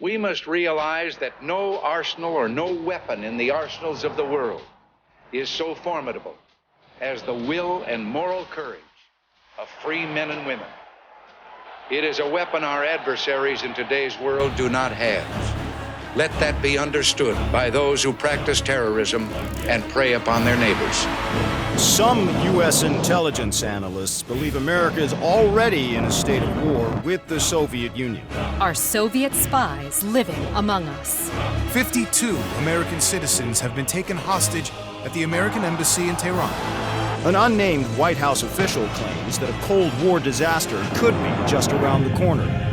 We must realize that no arsenal or no weapon in the arsenals of the world is so formidable as the will and moral courage of free men and women. It is a weapon our adversaries in today's world do not have. Let that be understood by those who practice terrorism and prey upon their neighbors. Some U.S. intelligence analysts believe America is already in a state of war with the Soviet Union. Are Soviet spies living among us? 52 American citizens have been taken hostage at the American Embassy in Tehran. An unnamed White House official claims that a Cold War disaster could be just around the corner.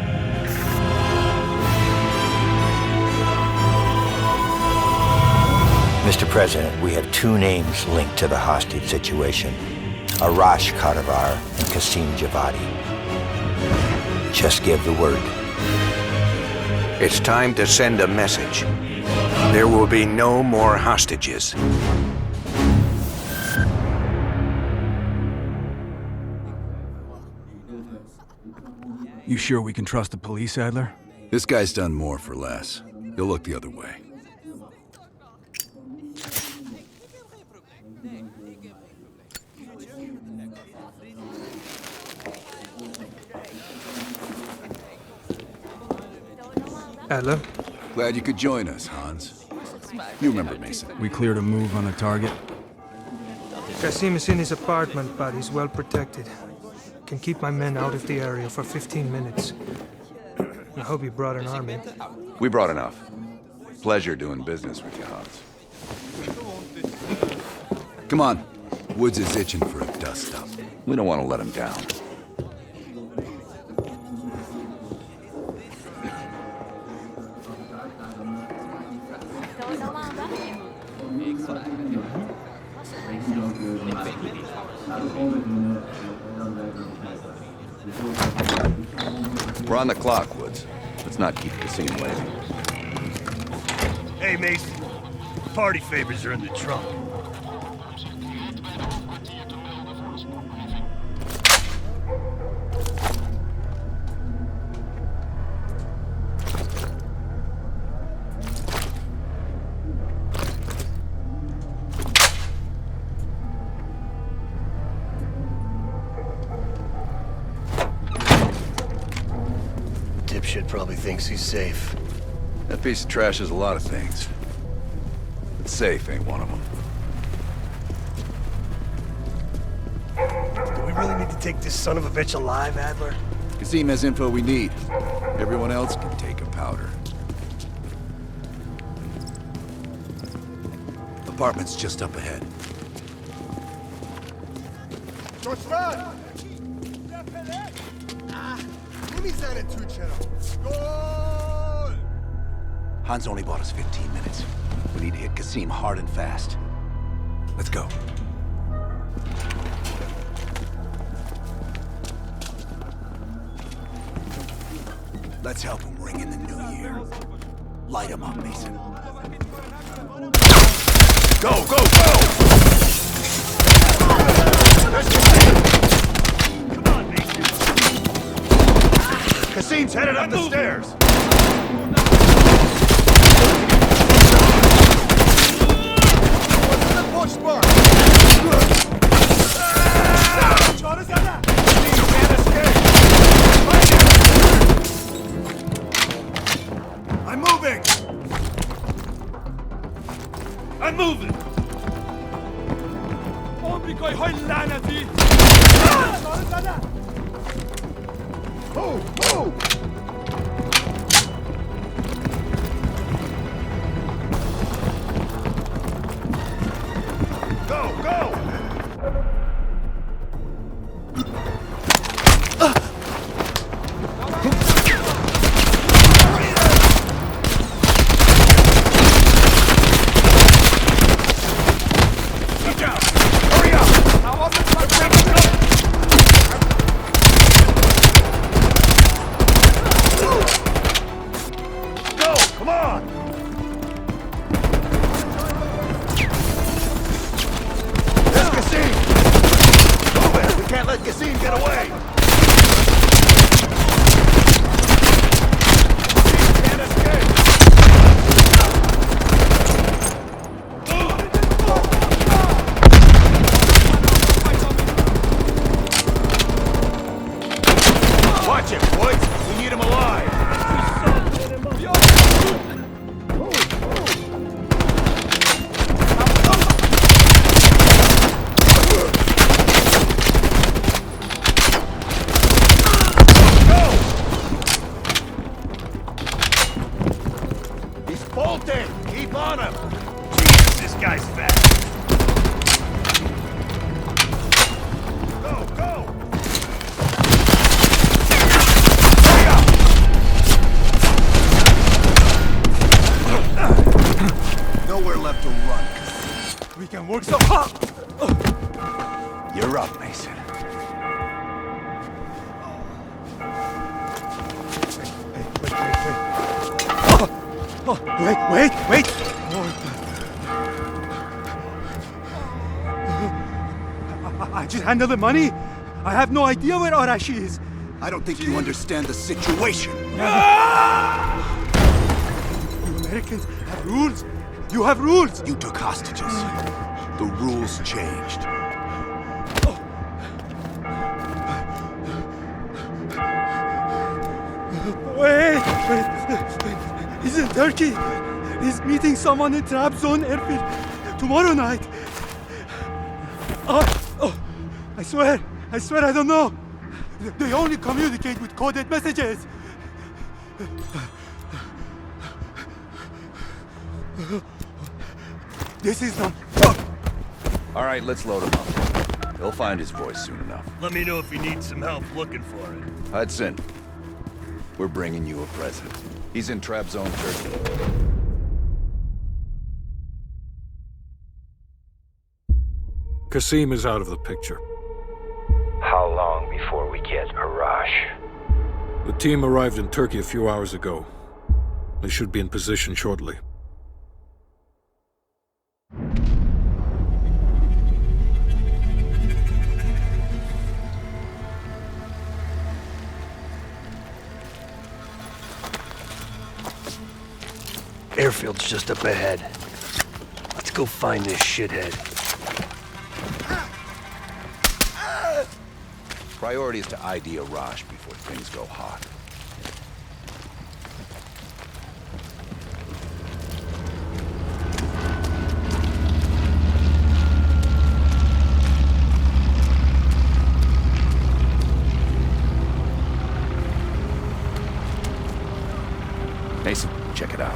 Mr. President, we have two names linked to the hostage situation. Arash Kadivar and Qasim Javadi. Just give the word. It's time to send a message. There will be no more hostages. You sure we can trust the police, Adler? This guy's done more for less. He'll look the other way. Adler? Glad you could join us, Hans. You remember Mason. We cleared a move on the target? Qasim is in his apartment, but he's well protected. Can keep my men out of the area for 15 minutes. I hope you brought an army. We brought enough. Pleasure doing business with you, Hans. Come on. Woods is itching for a dust-up. We don't want to let him down. We're on the clock, Woods. Let's not keep Qasim waiting. Hey, Mason. Party favors are in the trunk. Dipshit probably thinks he's safe. That piece of trash is a lot of things. But safe ain't one of them. Do we really need to take this son of a bitch alive, Adler? Qasim has info we need. Everyone else can take a powder. Apartment's just up ahead. Hans only bought us 15 minutes. We need to hit Qasim hard and fast. Let's go. Let's help him ring in the new year. Light him up, Mason. Go, go, go! Come on, Mason. Qasim's headed up the stairs. I'm moving! I'm moving! Move! Move! Go! Go! Bolted! Keep on him! Jesus, this guy's fast! Go, go! Nowhere left to run. We can work some... You're up, Mason. Wait! I just handled the money. I have no idea where Arashi is. I don't think you understand the situation. You Americans have rules. You have rules. You took hostages. The rules changed. Wait. He's in Turkey. He's meeting someone in Trabzon airfield tomorrow night. I swear I don't know. They only communicate with coded messages. This is not... All right, let's load him up. He'll find his voice soon enough. Let me know if you need some help looking for it. Hudson, we're bringing you a present. He's in Trabzon, Turkey. Kasim is out of the picture. How long before we get Arash? The team arrived in Turkey a few hours ago. They should be in position shortly. Airfield's just up ahead. Let's go find this shithead. Priority is to ID Arash before things go hot. Mason, check it out.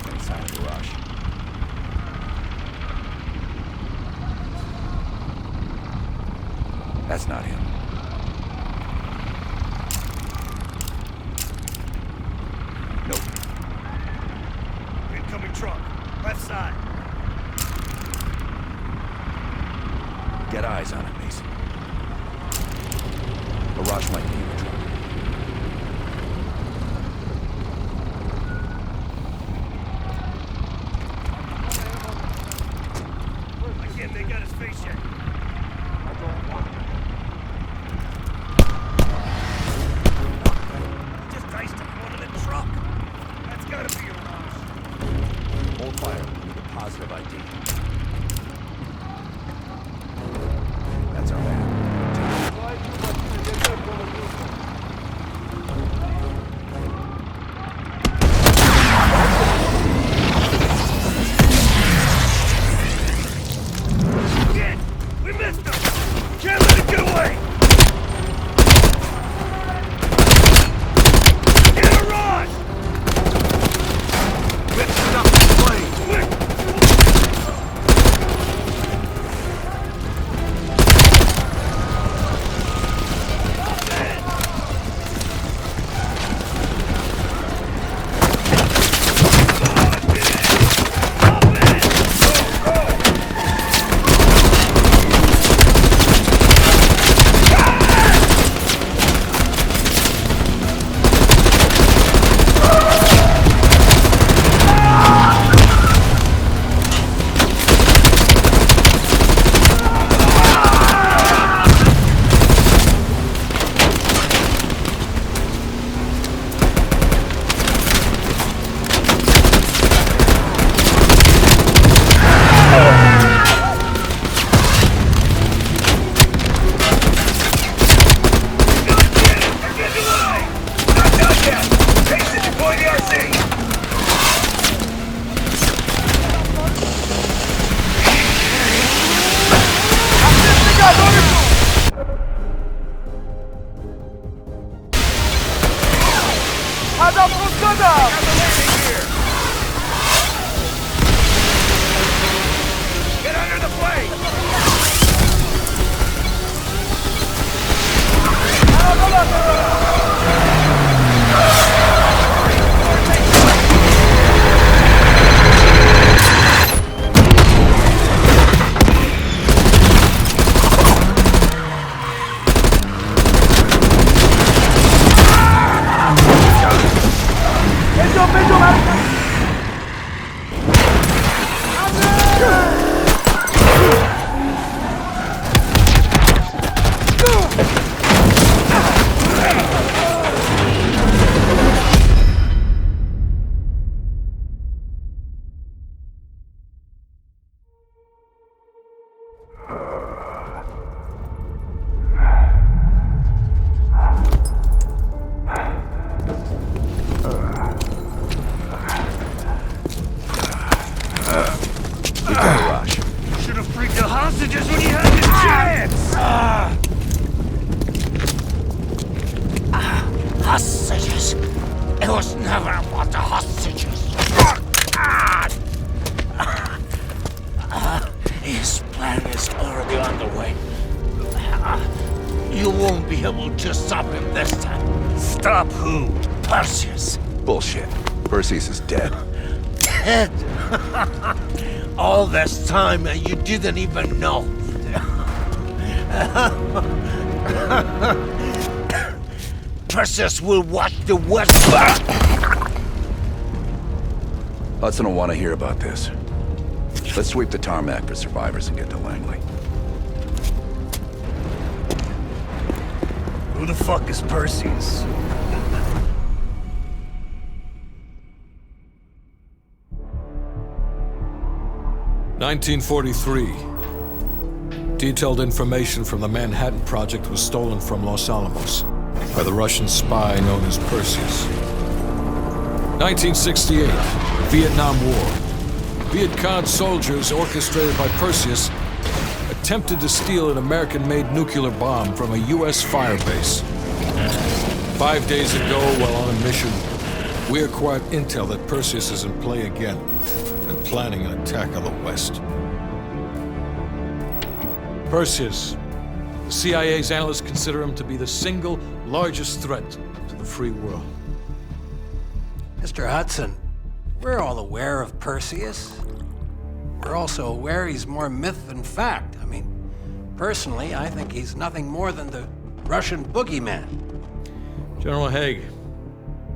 Any sign of Arash? That's not him. Nope. Incoming truck. Left side. Get eyes on it, Mason. Arash might be in the truck. I can't make out his face yet. Just diced him one in the truck. That's gotta be Arash. Hold fire. We need a positive ID. That's our man. Get under the plane! Hostages! It was never about the hostages! His plan is already underway. You won't be able to stop him this time. Stop who? Perseus. Bullshit. Perseus is dead. Dead? All this time and you didn't even know. Perseus will watch the West. Hudson will want to hear about this. Let's sweep the tarmac for survivors and get to Langley. Who the fuck is Perseus? (1943). Detailed information from the Manhattan Project was stolen from Los Alamos by the Russian spy known as Perseus. 1968. Vietnam War. Viet Cong soldiers, orchestrated by Perseus, attempted to steal an American-made nuclear bomb from a U.S. firebase. 5 days ago, while on a mission, we acquired intel that Perseus is in play again and planning an attack on the West. Perseus. The CIA's analysts consider him to be the single largest threat to the free world. Mr. Hudson, we're all aware of Perseus. We're also aware he's more myth than fact. I mean, personally, I think he's nothing more than the Russian boogeyman. General Haig,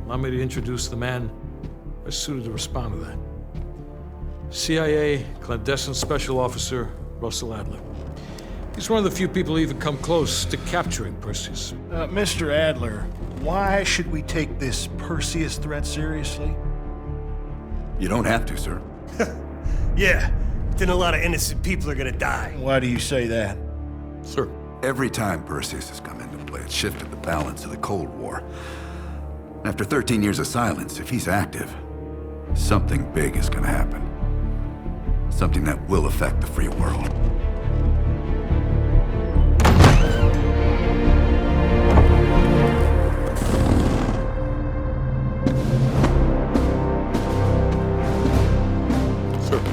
allow me to introduce the man best suited to respond to that. CIA clandestine special officer Russell Adler. He's one of the few people who even come close to capturing Perseus. Mr. Adler, why should we take this Perseus threat seriously? You don't have to, sir. Yeah, then a lot of innocent people are gonna die. Why do you say that? Sir. Every time Perseus has come into play, it's shifted the balance of the Cold War. After 13 years of silence, if he's active, something big is gonna happen. Something that will affect the free world.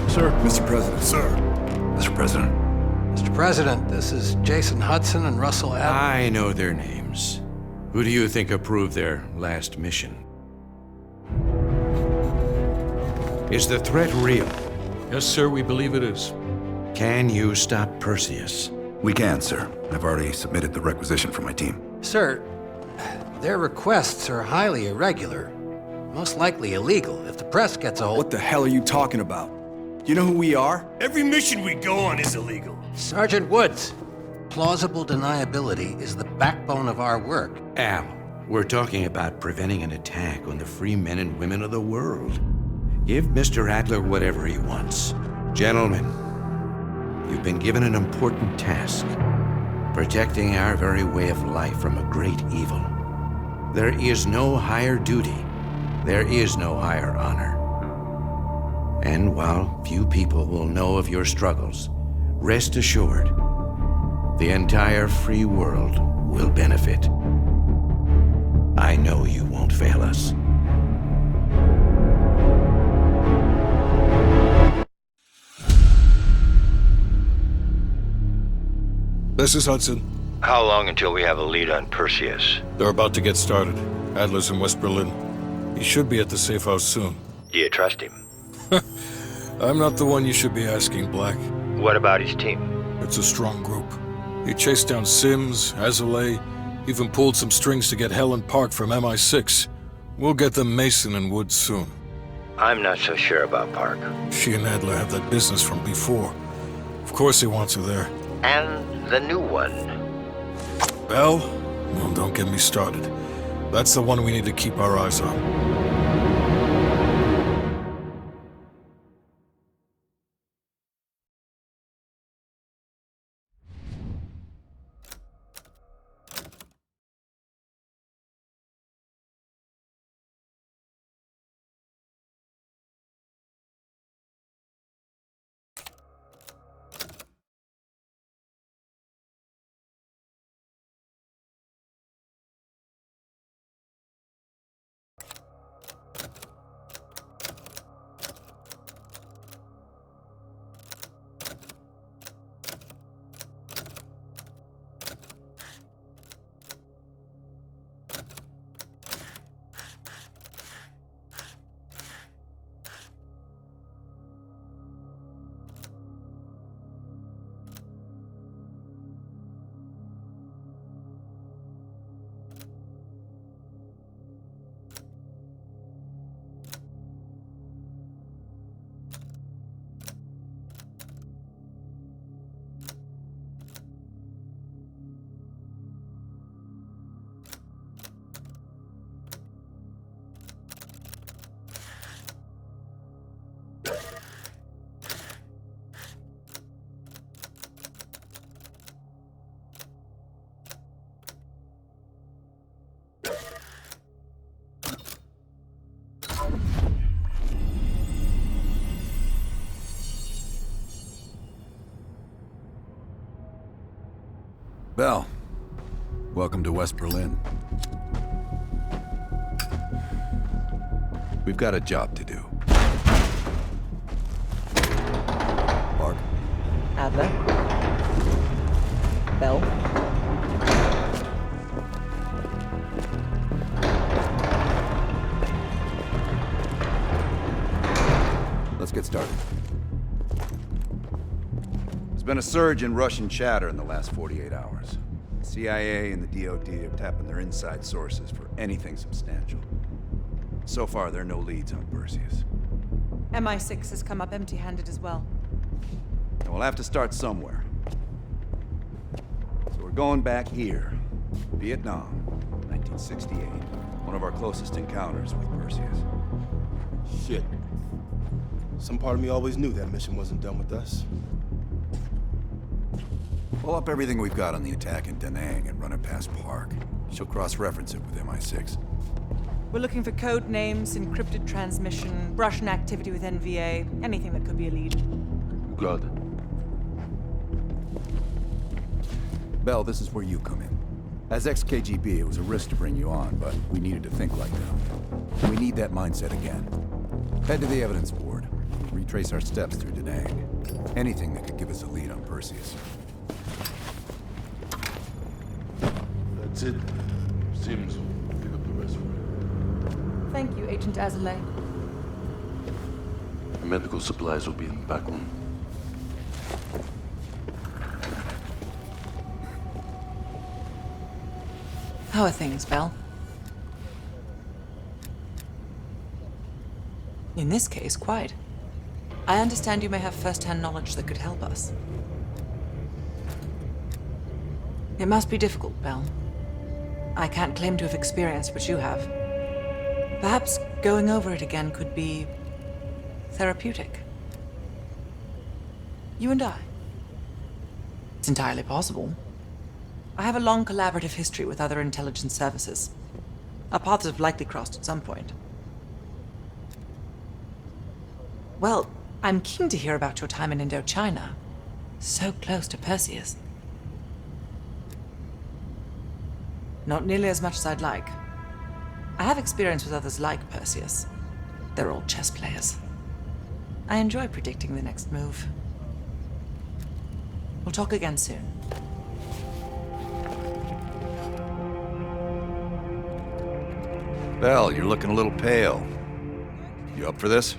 Sir. Mr. President. Sir. Mr. President. Mr. President, this is Jason Hudson and Russell Adler. I know their names. Who do you think approved their last mission? Is the threat real? Yes, sir, we believe it is. Can you stop Perseus? We can, sir. I've already submitted the requisition for my team. Sir, their requests are highly irregular. Most likely illegal if the press gets a hold. What the hell are you talking about? You know who we are? Every mission we go on is illegal. Sergeant Woods, plausible deniability is the backbone of our work. Al, we're talking about preventing an attack on the free men and women of the world. Give Mr. Adler whatever he wants. Gentlemen, you've been given an important task. Protecting our very way of life from a great evil. There is no higher duty. There is no higher honor. And while few people will know of your struggles, rest assured, the entire free world will benefit. I know you won't fail us. This is Hudson. How long until we have a lead on Perseus? They're about to get started. Adler's in West Berlin. He should be at the safe house soon. Do you trust him? I'm not the one you should be asking, Black. What about his team? It's a strong group. He chased down Sims, Azalea, even pulled some strings to get Helen Park from MI6. We'll get them Mason and Woods soon. I'm not so sure about Park. She and Adler have that business from before. Of course he wants her there. And the new one. Bell? Well, don't get me started. That's the one we need to keep our eyes on. Bell, welcome to West Berlin. We've got a job to do. Park. Adler. Bell. Let's get started. There's been a surge in Russian chatter in the last 48 hours. The CIA and the DoD are tapping their inside sources for anything substantial. So far, there are no leads on Perseus. MI6 has come up empty-handed as well. And we'll have to start somewhere. So we're going back here. Vietnam, 1968. One of our closest encounters with Perseus. Shit. Some part of me always knew that mission wasn't done with us. Pull up everything we've got on the attack in Da Nang and run it past Park. She'll cross-reference it with MI6. We're looking for code names, encrypted transmission, Russian activity with NVA, anything that could be a lead. Good. Bell, this is where you come in. As ex-KGB, it was a risk to bring you on, but we needed to think like them. We need that mindset again. Head to the evidence board. Retrace our steps through Da Nang. Anything that could give us a lead on Perseus. That's it. Sims will pick up the rest for you. Thank you, Agent Azalea. The medical supplies will be in the back room. How are things, Bell? In this case, quite. I understand you may have first-hand knowledge that could help us. It must be difficult, Bell. I can't claim to have experienced what you have. Perhaps going over it again could be therapeutic. You and I. It's entirely possible. I have a long collaborative history with other intelligence services. Our paths have likely crossed at some point. Well, I'm keen to hear about your time in Indochina. So close to Perseus. Not nearly as much as I'd like. I have experience with others like Perseus. They're all chess players. I enjoy predicting the next move. We'll talk again soon. Bell, you're looking a little pale. You up for this?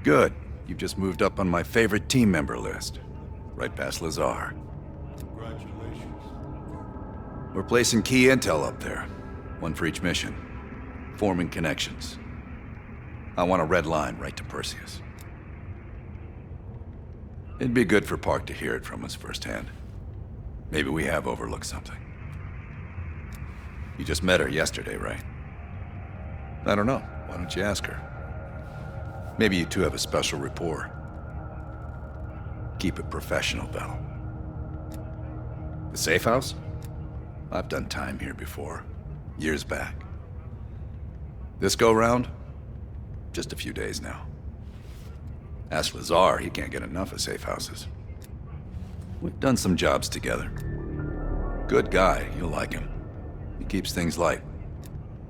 Good. You've just moved up on my favorite team member list. Right past Lazar. Congratulations. We're placing key intel up there. One for each mission. Forming connections. I want a red line right to Perseus. It'd be good for Park to hear it from us firsthand. Maybe we have overlooked something. You just met her yesterday, right? I don't know. Why don't you ask her? Maybe you two have a special rapport. Keep it professional, Bell. The safe house? I've done time here before. Years back. This go-round? Just a few days now. Ask Lazar, he can't get enough of safe houses. We've done some jobs together. Good guy, you'll like him. He keeps things light.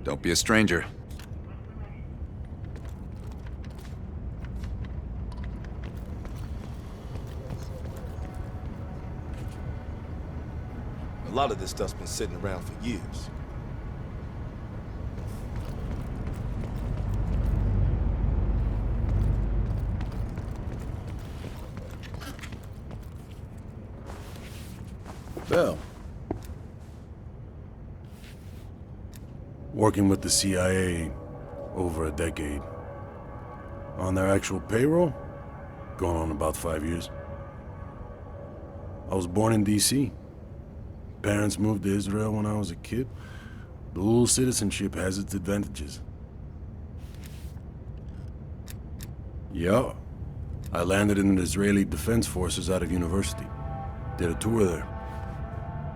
Don't be a stranger. A lot of this stuff's been sitting around for years. Bell. Working with the CIA over a decade. On their actual payroll, going on about 5 years. I was born in D.C. Parents moved to Israel when I was a kid. Dual citizenship has its advantages. Yeah. I landed in the Israeli Defense Forces out of university. Did a tour there.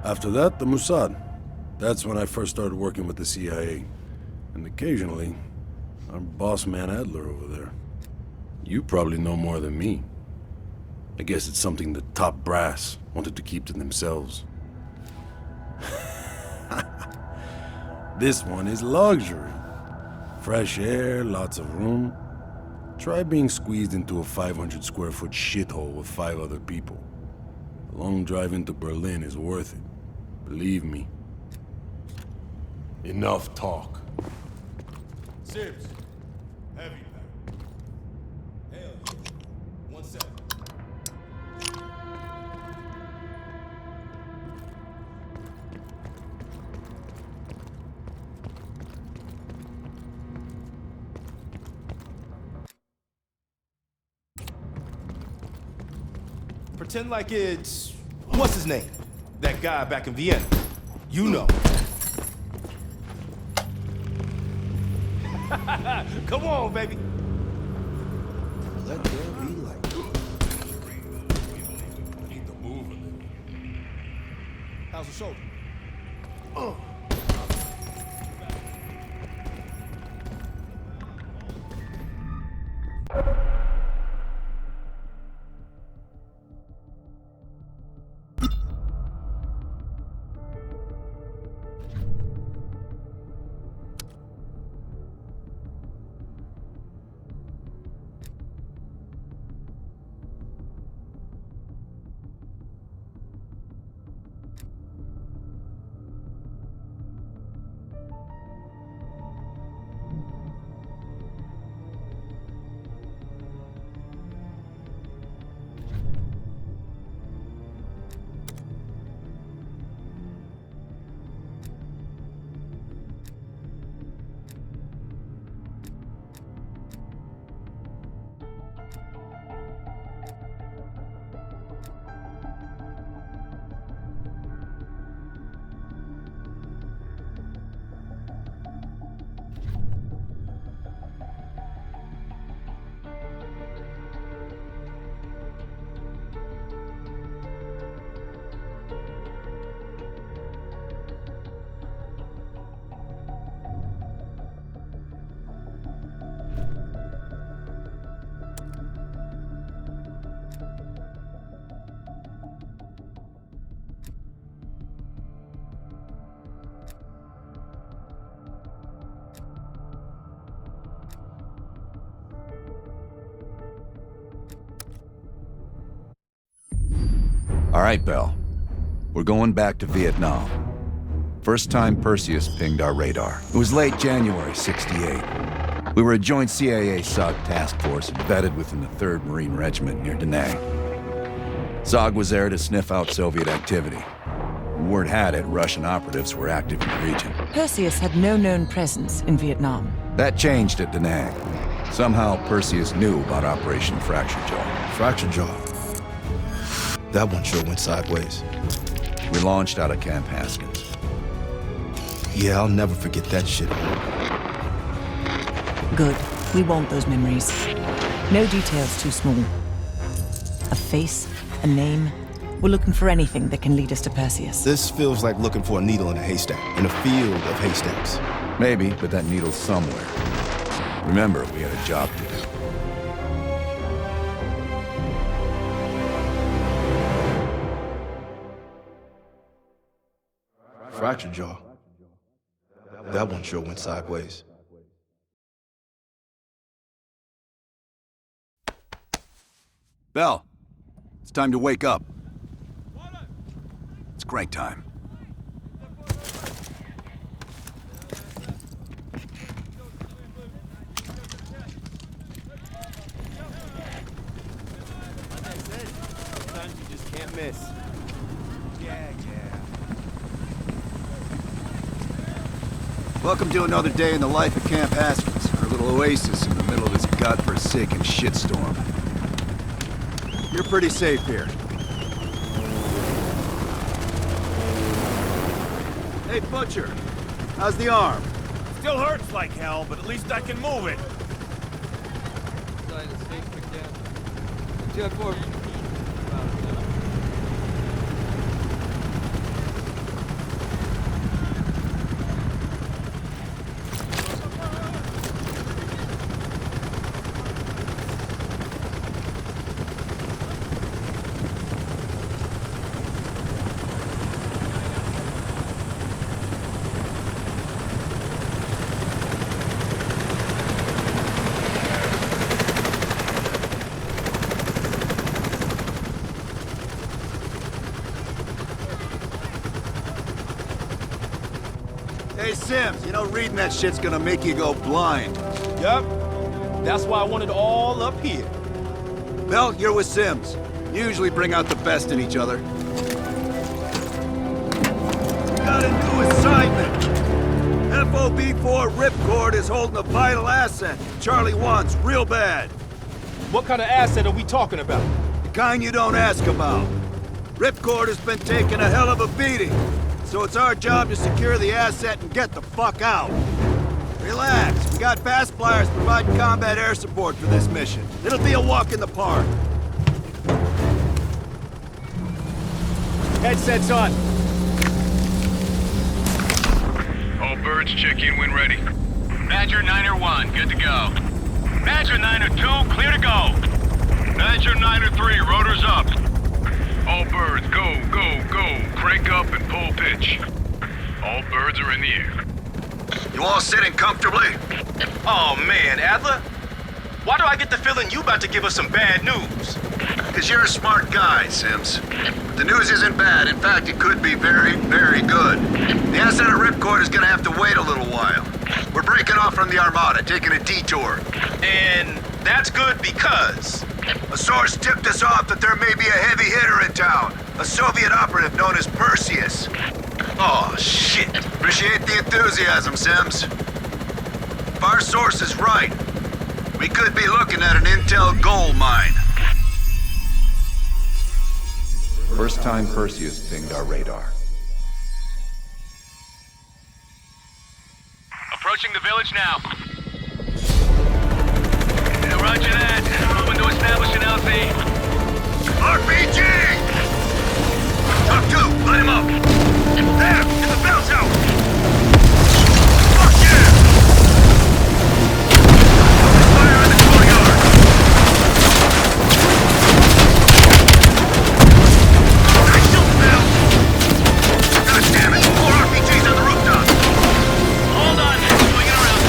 After that, the Mossad. That's when I first started working with the CIA. And occasionally, our boss man Adler over there. You probably know more than me. I guess it's something the top brass wanted to keep to themselves. This one is luxury. Fresh air, lots of room. Try being squeezed into a 500 square foot shithole with 5 other people. A long drive into Berlin is worth it. Believe me. Enough talk. Sibs, heavy pack. Hell yeah. 1 second. Pretend like it's... what's his name? That guy back in Vienna. You know. Come on, baby. Let there be light. I need to move a little. How's the shoulder? Oh. All right, Bell. We're going back to Vietnam. First time Perseus pinged our radar. It was late January '68. We were a joint CIA-SOG task force embedded within the 3rd Marine Regiment near Da Nang. SOG was there to sniff out Soviet activity. Word had it Russian operatives were active in the region. Perseus had no known presence in Vietnam. That changed at Da Nang. Somehow Perseus knew about Operation Fracture Jaw. Fracture Jaw. That one sure went sideways. We launched out of Camp Haskins. Yeah, I'll never forget that shit. Good. We want those memories. No details too small. A face, a name. We're looking for anything that can lead us to Perseus. This feels like looking for a needle in a haystack, in a field of haystacks. Maybe, but that needle's somewhere. Remember, we had a job to do. Fracture Jaw. That one sure went sideways. Bell, it's time to wake up. It's crank time. Sometimes you just can't miss. Yeah. Welcome to another day in the life of Camp Haskins, our little oasis in the middle of this godforsaken shitstorm. You're pretty safe here. Hey, Butcher. How's the arm? Still hurts like hell, but at least I can move it. Hey, Sims, you know reading that shit's gonna make you go blind. Yup. That's why I want it all up here. Bell, you're with Sims. You usually bring out the best in each other. Got a new assignment! FOB-4 Ripcord is holding a vital asset Charlie wants real bad. What kind of asset are we talking about? The kind you don't ask about. Ripcord has been taking a hell of a beating, so it's our job to secure the asset and get the fuck out. Relax, we got fast flyers providing combat air support for this mission. It'll be a walk in the park. Headsets on. All birds, check in when ready. Badger 9-1, good to go. Badger 9-2, clear to go. Badger 9-3, rotors up. All birds, go, go, go. Crank up and pull pitch. All birds are in the air. You all sitting comfortably? Oh man, Adler? Why do I get the feeling you about to give us some bad news? Because you're a smart guy, Sims. But the news isn't bad. In fact, it could be very, very good. The asset of Ripcord is gonna have to wait a little while. We're breaking off from the Armada, taking a detour. And that's good because... A source tipped us off that there may be a heavy hitter in town. A Soviet operative known as Perseus. Oh, shit. Appreciate the enthusiasm, Sims. If our source is right, we could be looking at an intel gold mine. First time Perseus pinged our radar. Approaching the village now. Roger that. Moving to establish an LZ. RPG! Top 2, line him up. There, in the bounce house. Fuck yeah! Fire in the courtyard. Nice shooting, Bill. God damn it, 4 RPGs on the rooftop. Hold on, swinging around.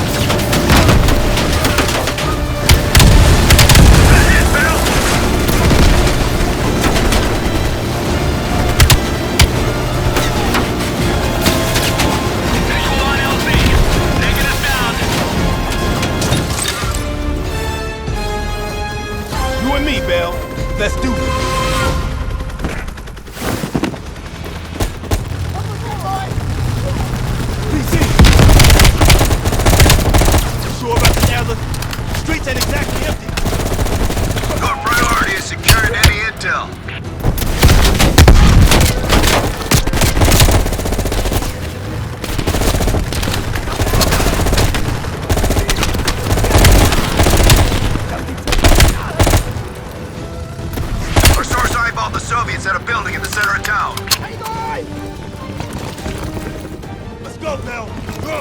That hit, Bill.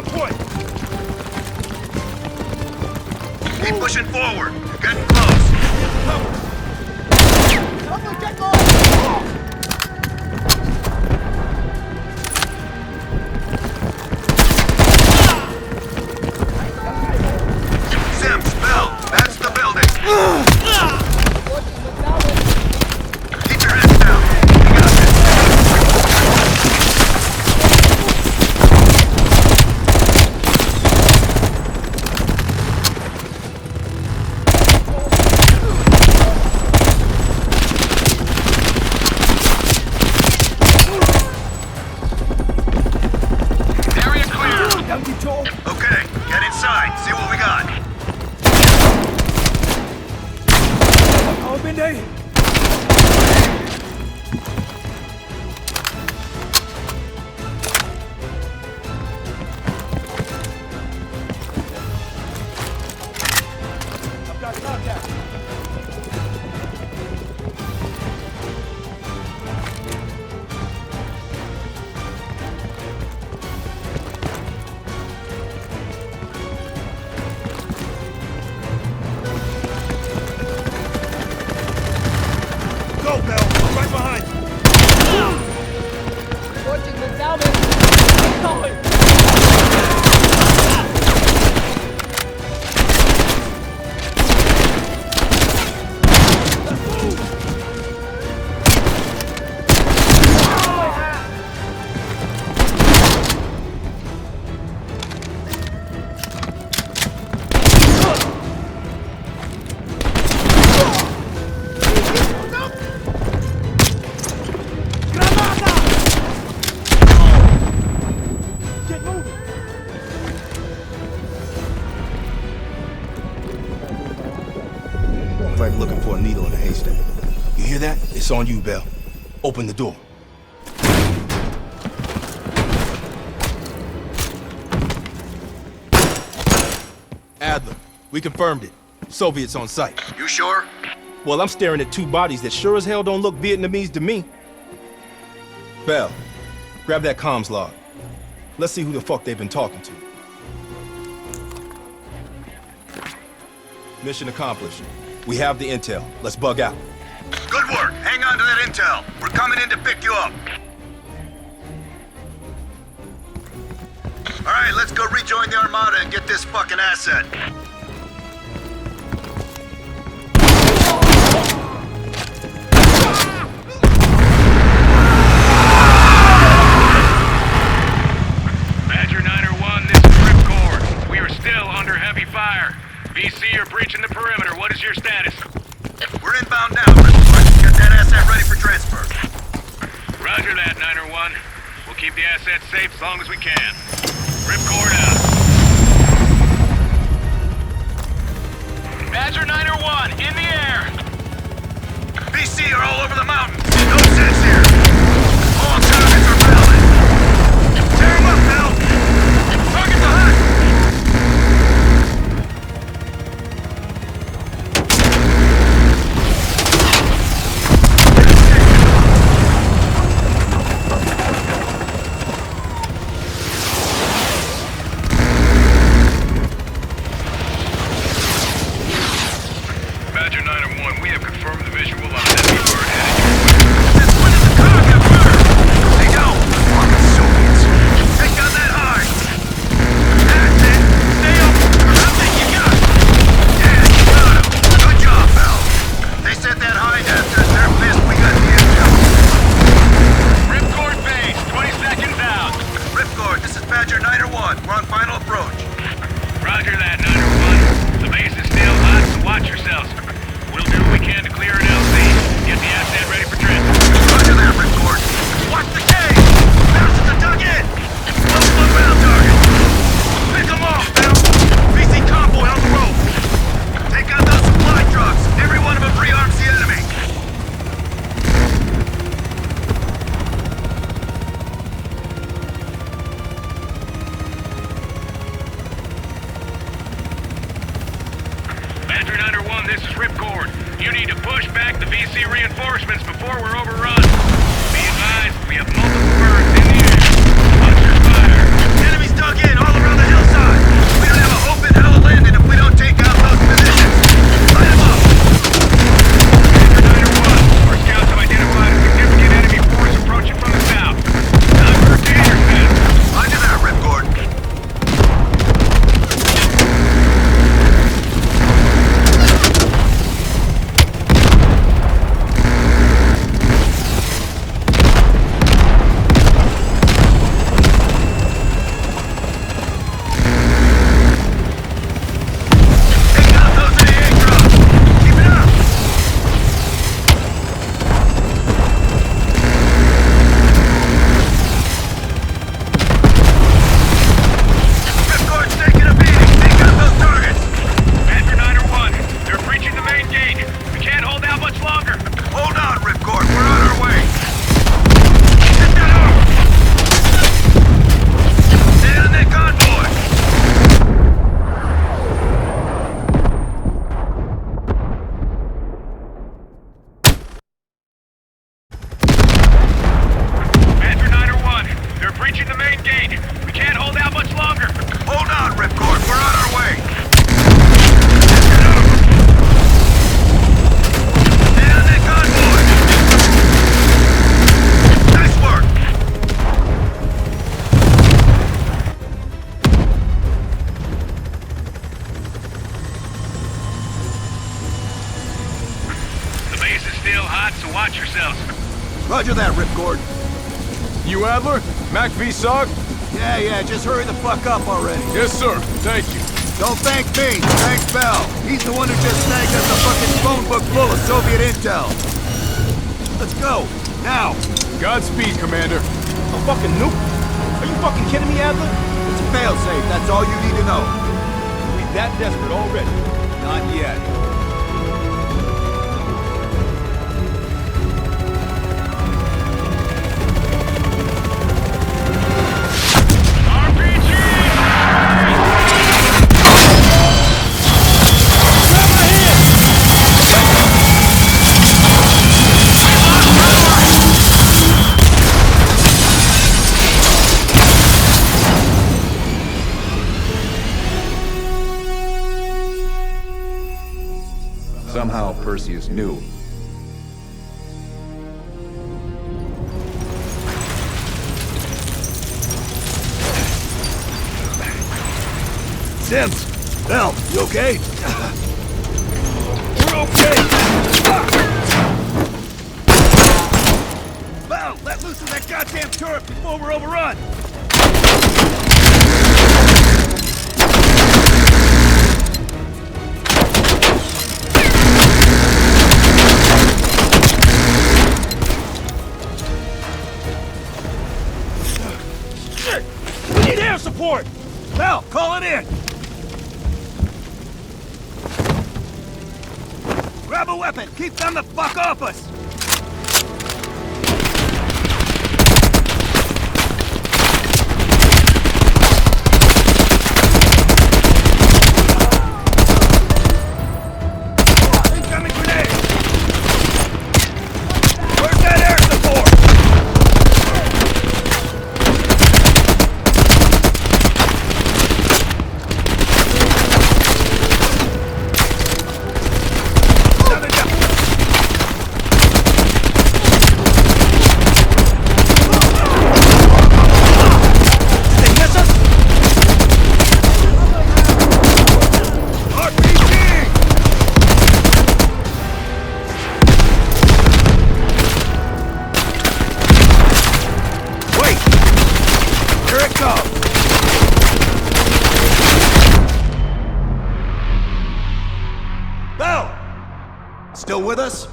on point! Keep pushing forward. You're getting close. Sims, Bell, that's the building. Keep your heads down. You got this. Area clear. Okay, get inside. See what we got. Open day. I've got contact. Go, Bell! Right behind you! Get moving. Like looking for a needle in a haystack. You hear that? It's on you, Bell. Open the door. Adler, we confirmed it. Soviets on site. You sure? Well, I'm staring at two bodies that sure as hell don't look Vietnamese to me. Bell, grab that comms log. Let's see who the fuck they've been talking to. Mission accomplished. We have the intel. Let's bug out. Good work. Hang on to that intel. We're coming in to pick you up. All right, let's go rejoin the Armada and get this fucking asset. Badger 901, this is Ripcord. We are still under heavy fire. VC are breaching the perimeter. What is your status? We're inbound now, Ripcord. Get that asset ready for transfer. Roger that, 901. We'll keep the asset safe as long as we can. Ripcord out. Badger 901, in the air. BC are all over the mountains. No sense here. All targets are valid. Tear them up, Bell. Target the hut. Badger 901, we have confirmed the visual on enemy bird heading your way. Since when did the car get burned? They don't. Fucking Soviets. Take down that high. That's it. Stay up. That's it. You got it. Yeah, you got him. Good job, Bell. They set that high after they're pissed we got the intel. Ripcord base, 20 seconds out. Ripcord, this is Badger 901. We're on final approach. Roger that, 901. The base is still hot, so watch yourselves. We'll do what we can to clear an LZ. Get the asset ready for transfer. Roger that, Ripcord. Watch the cave! Bastards are dug in! Multiple ground targets! Pick them off, Bell! BC convoy on the road! Take out those supply trucks! Every one of them rearms the enemy! Badger 901, this is Ripcord. You need to push back the VC reinforcements before we're overrun. Be advised, we have multiple birds in the air. Watch your fire. Enemies dug in all around the Roger that, Ripcord. You Adler? Mac v. Sog? Yeah, just hurry the fuck up already. Yes, sir. Thank you. Don't thank me, thank Bell. He's the one who just snagged us a fucking phone book full of Soviet intel. Let's go, now. Godspeed, Commander. A fucking nuke? Are you fucking kidding me, Adler? It's a failsafe, that's all you need to know. Are we that desperate already? Not yet. Somehow Perseus knew. Sims! Bell, you okay? We're okay! Bell, let loose of that goddamn turret before we're overrun! We need air support! Bell, call it in! Grab a weapon! Keep them the fuck off us! Incoming grenade! Where's that air support? Still with us?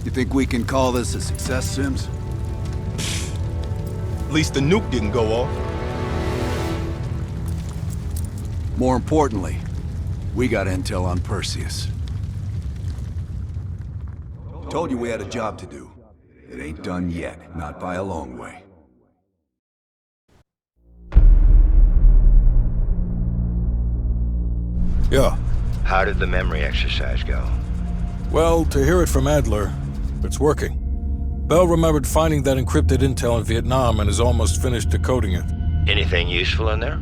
You think we can call this a success, Sims? At least the nuke didn't go off. More importantly, we got intel on Perseus. Told you we had a job to do. It ain't done yet, not by a long way. Yeah. How did the memory exercise go? Well, to hear it from Adler, it's working. Bell remembered finding that encrypted intel in Vietnam and is almost finished decoding it. Anything useful in there?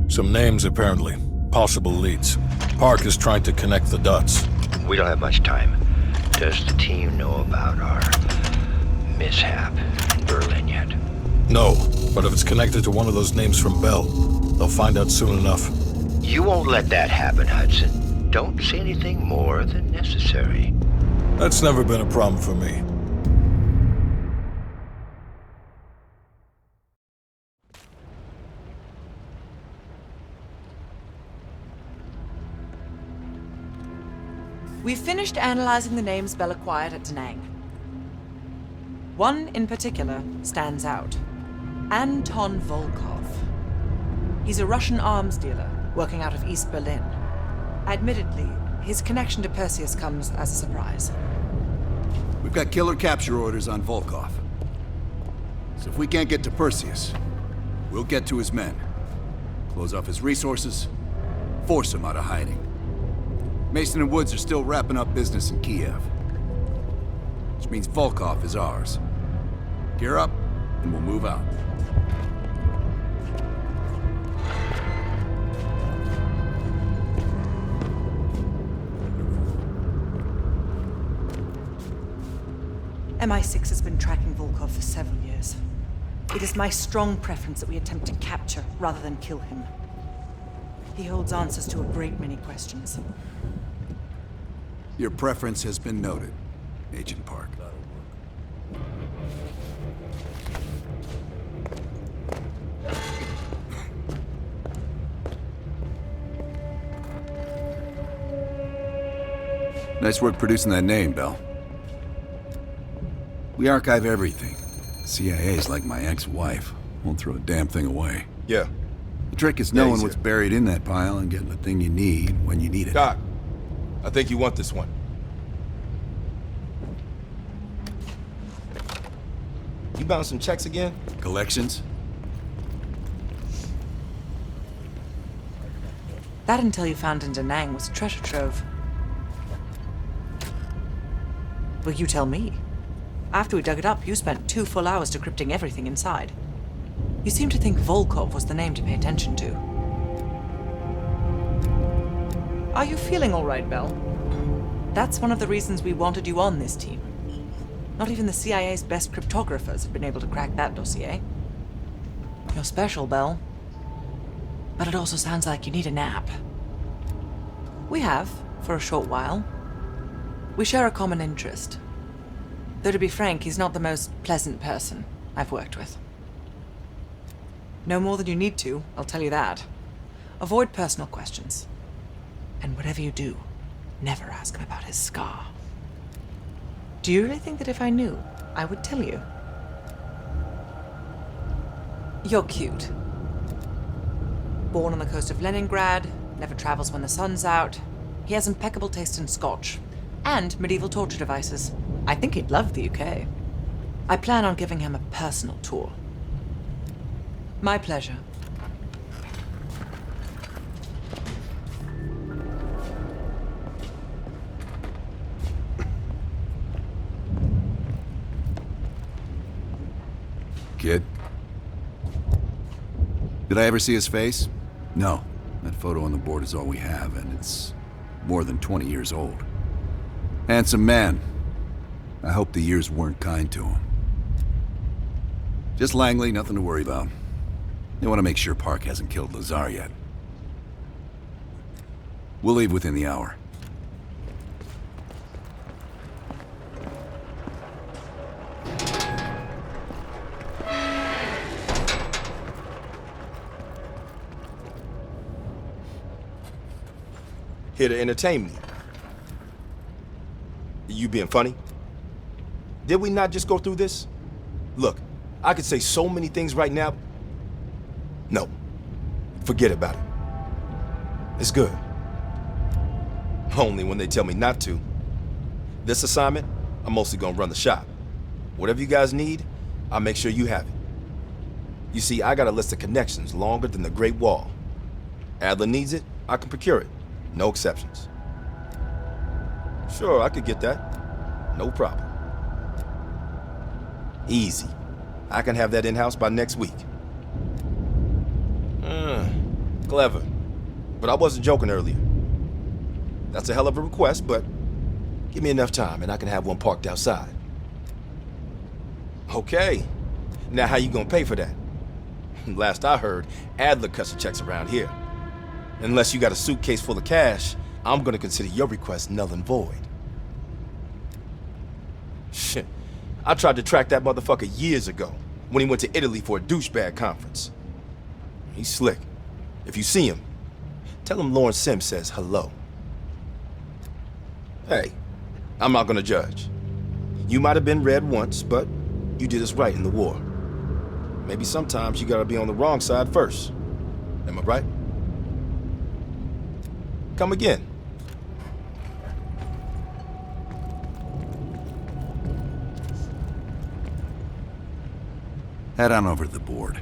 Some names, apparently. Possible leads. Park is trying to connect the dots. We don't have much time. Does the team know about our mishap in Berlin yet? No, but if it's connected to one of those names from Bell, they'll find out soon enough. You won't let that happen, Hudson. Don't say anything more than necessary. That's never been a problem for me. We've finished analyzing the names Bell acquired at Da Nang. One in particular stands out. Anton Volkov. He's a Russian arms dealer working out of East Berlin. Admittedly, his connection to Perseus comes as a surprise. We've got killer capture orders on Volkov. So if we can't get to Perseus, we'll get to his men. Close off his resources, force him out of hiding. Mason and Woods are still wrapping up business in Kiev. Which means Volkov is ours. Gear up, and we'll move out. MI6 has been tracking Volkov for several years. It is my strong preference that we attempt to capture rather than kill him. He holds answers to a great many questions. Your preference has been noted, Agent Park. Nice work producing that name, Bell. We archive everything. CIA's like my ex-wife. Won't throw a damn thing away. Yeah. The trick is knowing what's buried in that pile and getting the thing you need when you need it. Doc, I think you want this one. You bouncing checks again? Collections? That intel you found in Da Nang was a treasure trove. Well, you tell me. After we dug it up, you spent 2 full hours decrypting everything inside. You seem to think Volkov was the name to pay attention to. Are you feeling all right, Bell? That's one of the reasons we wanted you on this team. Not even the CIA's best cryptographers have been able to crack that dossier. You're special, Bell. But it also sounds like you need a nap. We have, for a short while. We share a common interest. Though to be frank, he's not the most pleasant person I've worked with. No more than you need to, I'll tell you that. Avoid personal questions. And whatever you do, never ask him about his scar. Do you really think that if I knew, I would tell you? You're cute. Born on the coast of Leningrad, never travels when the sun's out. He has impeccable taste in scotch. And medieval torture devices. I think he'd love the UK. I plan on giving him a personal tour. My pleasure. Kid? Did I ever see his face? No. That photo on the board is all we have, and it's more than 20 years old. Handsome man. I hope the years weren't kind to him. Just Langley, nothing to worry about. They want to make sure Park hasn't killed Lazar yet. We'll leave within the hour. Here to entertain me. You being funny? Did we not just go through this? Look, I could say so many things right now. No. Forget about it. It's good. Only when they tell me not to. This assignment, I'm mostly gonna run the shop. Whatever you guys need, I'll make sure you have it. You see, I got a list of connections longer than the Great Wall. Adler needs it, I can procure it. No exceptions. Sure, I could get that. No problem. Easy. I can have that in-house by next week. Clever. But I wasn't joking earlier. That's a hell of a request, but give me enough time and I can have one parked outside. Okay. Now how you gonna pay for that? Last I heard, Adler cuts the checks around here. Unless you got a suitcase full of cash, I'm gonna consider your request null and void. Shit. I tried to track that motherfucker years ago, when he went to Italy for a douchebag conference. He's slick. If you see him, tell him Lawrence Sims says hello. Hey, I'm not gonna judge. You might have been red once, but you did us right in the war. Maybe sometimes you gotta be on the wrong side first. Am I right? Come again. Head on over to the board.